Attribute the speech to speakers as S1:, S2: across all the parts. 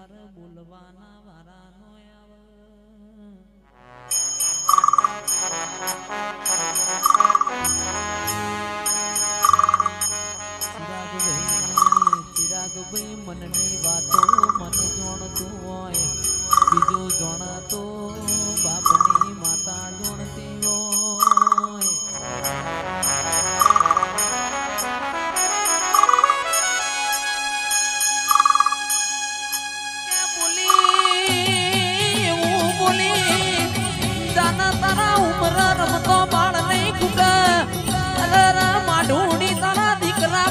S1: તારે બોલવાના વારાનો આવે ચિરાગભાઈ મનની વાતો મન જોણતું હોય બીજું જોણાતો બાપની માતા જોણતી હોય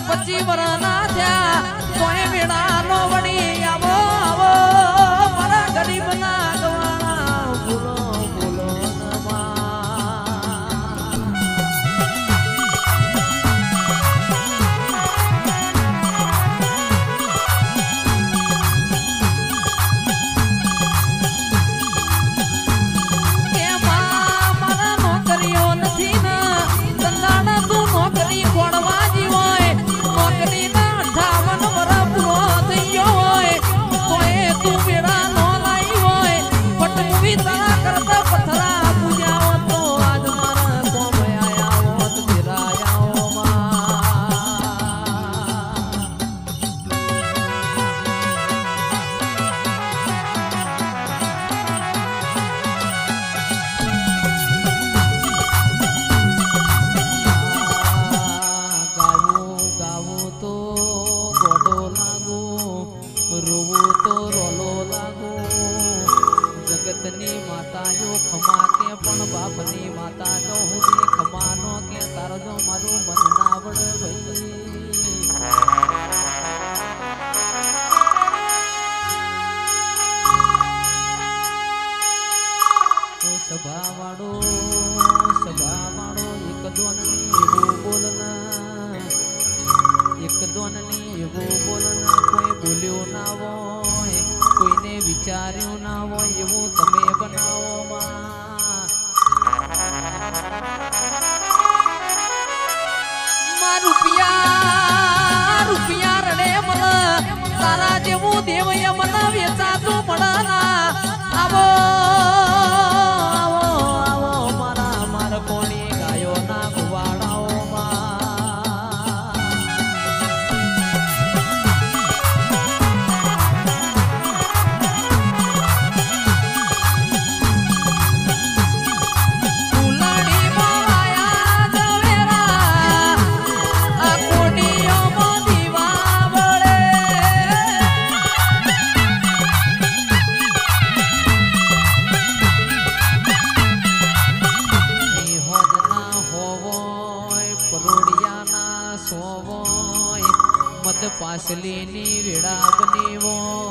S1: પછી વરના થયા તોય મેળા નો વળી આવો આવો મારા ગરીબ ના ગવાણા બોલો બોલો મારા નોકરીઓ નથી ને ધંધાના તું નોકરી ખોડવા જીવોય જગતની માતાઓ ખમા કે પણ બાપની માતા જો હું ખમાનો કે તાર જો મારું મન ના વડ ભાઈ સભા વાળો એક દોનની એવું બોલના એક દોનની એવું બોલના કોઈ બોલ્યો ના હોય કોઈને વિચાર્યું ના હોય એવું તમે બનાવો માં રૂપિયા રડે મને તારા જેવું દેવય મને વેચાતું મળે આવો મારા કોણી ગાયો ના ગુવાડાઓ પાસલીની વેડા બની હોય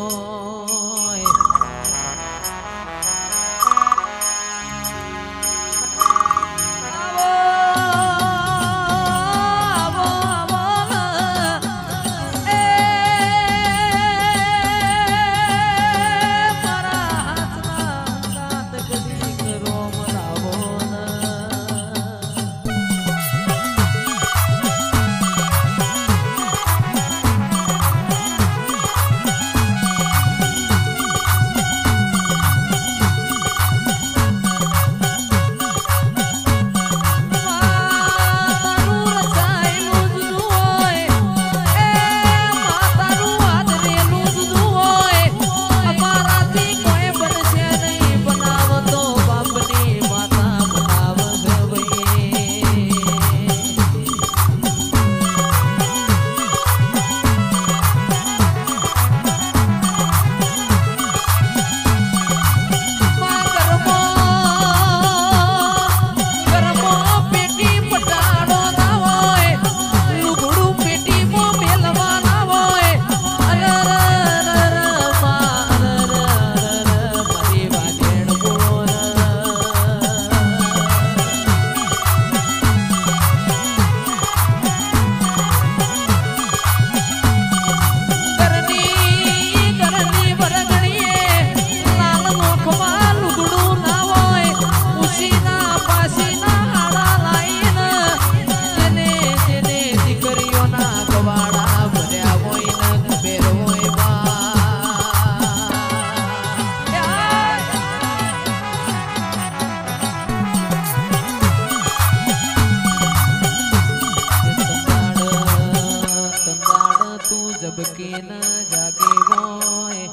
S1: તું જબકી ન જાગે હોય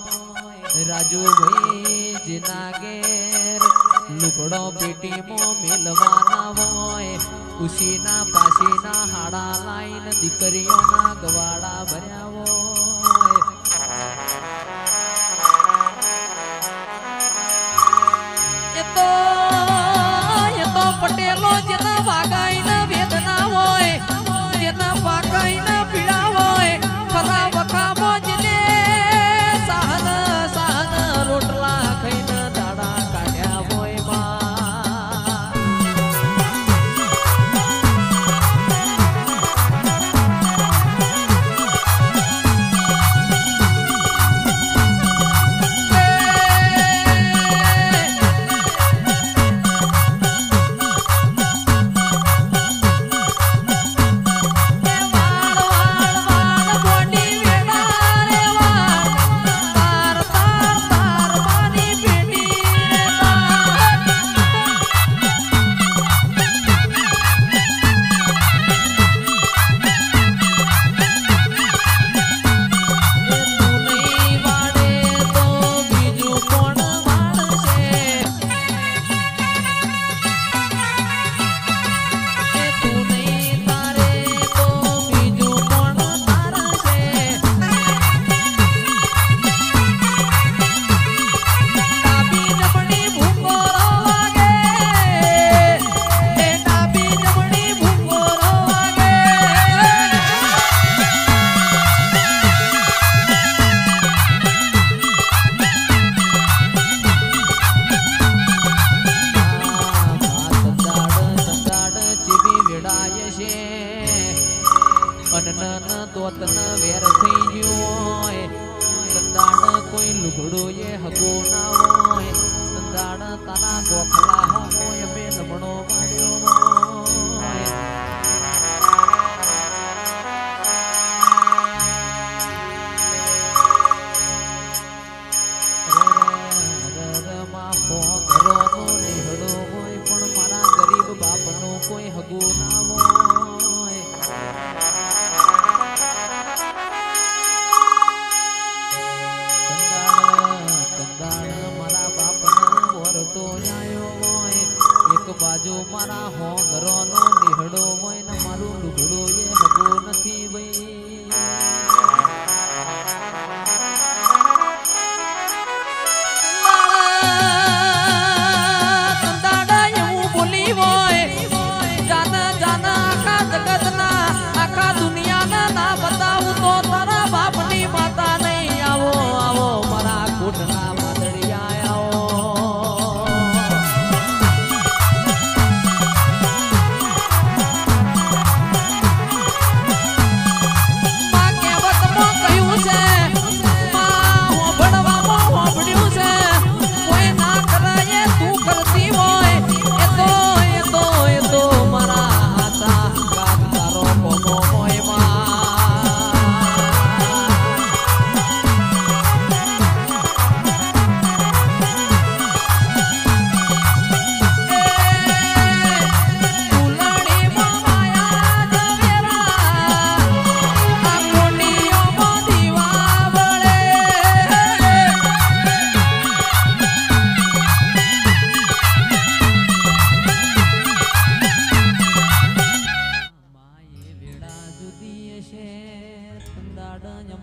S1: રાજુભાઈ જીના ઘેર લુગડો પેટીમાં મેલવાના હોય ઉશીના પાસીના હાડા લાઈન દીકરીઓના ગવાડા ભર્યા હોય એ તો પટેલો જેના વાગાઈના વેદના હોય જેના વાગાઈના પીડા હોય ખરા વખામાં જેને સહન રોટલા ખાઈને દાડા કાઢ્યા હોય અનન દોતન વેર થઈ ગયું હોય સંદાણ કોઈ લુગડો એ હગો ના હોય સંદાણ તારા ગોખલા હોય બે લમણો માર્યો હોય પણ મારા ગરીબ બાપનો કોઈ હગો ના હોય બાજુ મારા હો ઘરોનો નિહડો હોય ને મારું લુગડો એ હગો નથી ભાઈ સંદાડા એવું બોલી હોય જાના જાના આખા જગતના આખા દુનિયાના ના બતાવું તો તારા બાપની માતા નહીં આવો આવો મારા કોટના માદડિયા આવો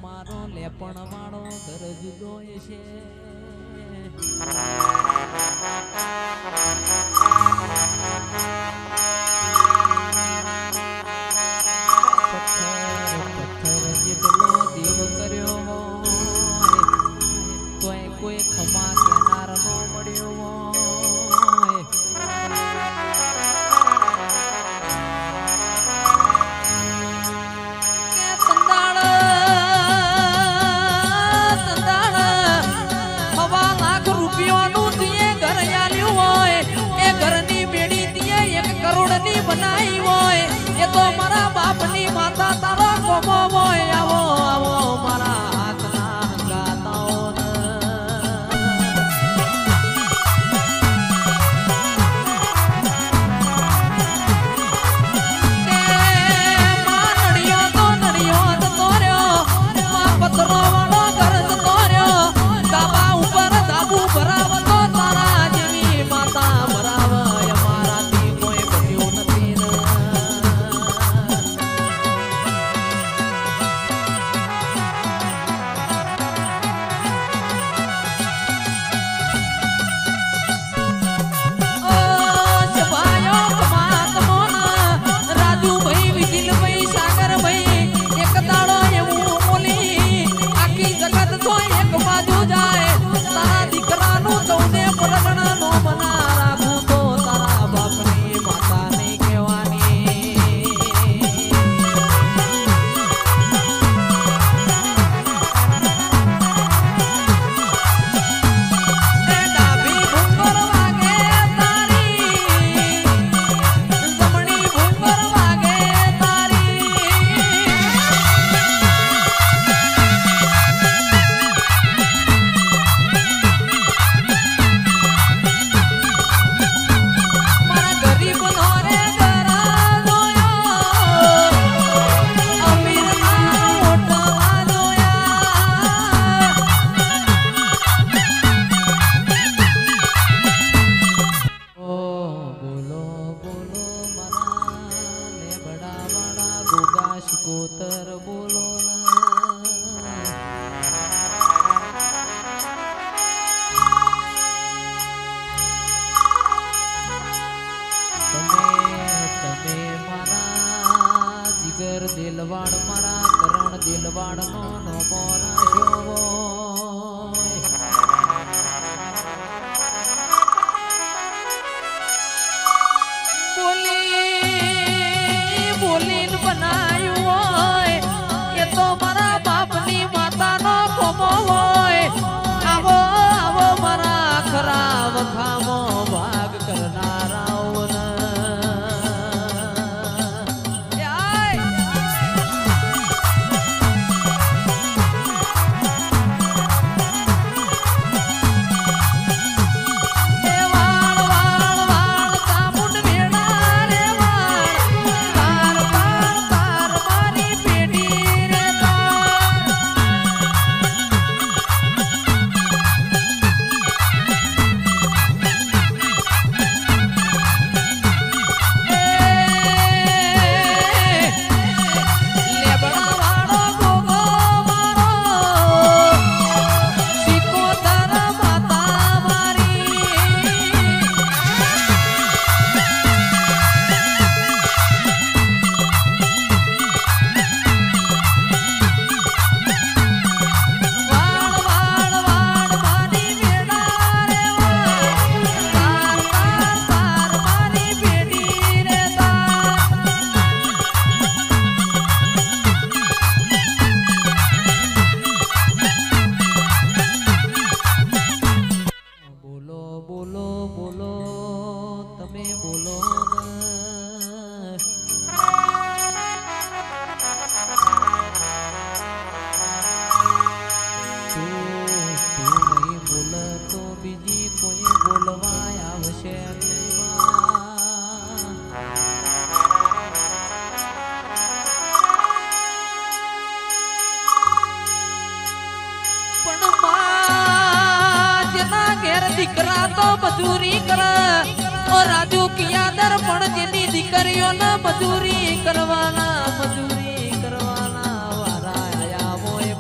S1: મારો લેપણ વાળો ઘર જુદો છે પથ્થર જેટલો દેવ કર્યો તોય કોઈ ખમા કેનાર નો મળ્યો દીકરા તો મજૂરી કરે ઓ રાજુ કિયાદર પણ જેની દીકરીઓને મજૂરી કરવાના વારા આયા મોય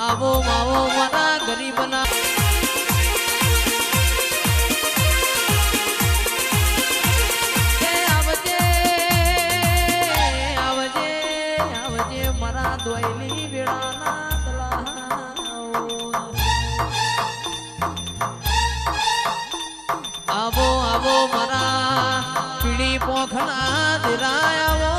S1: આવો માવો મારા ગરીબના આવજે મારા દોયલી વેળાના દલાઓ આવો મારા પીળી પોખના દિરાયા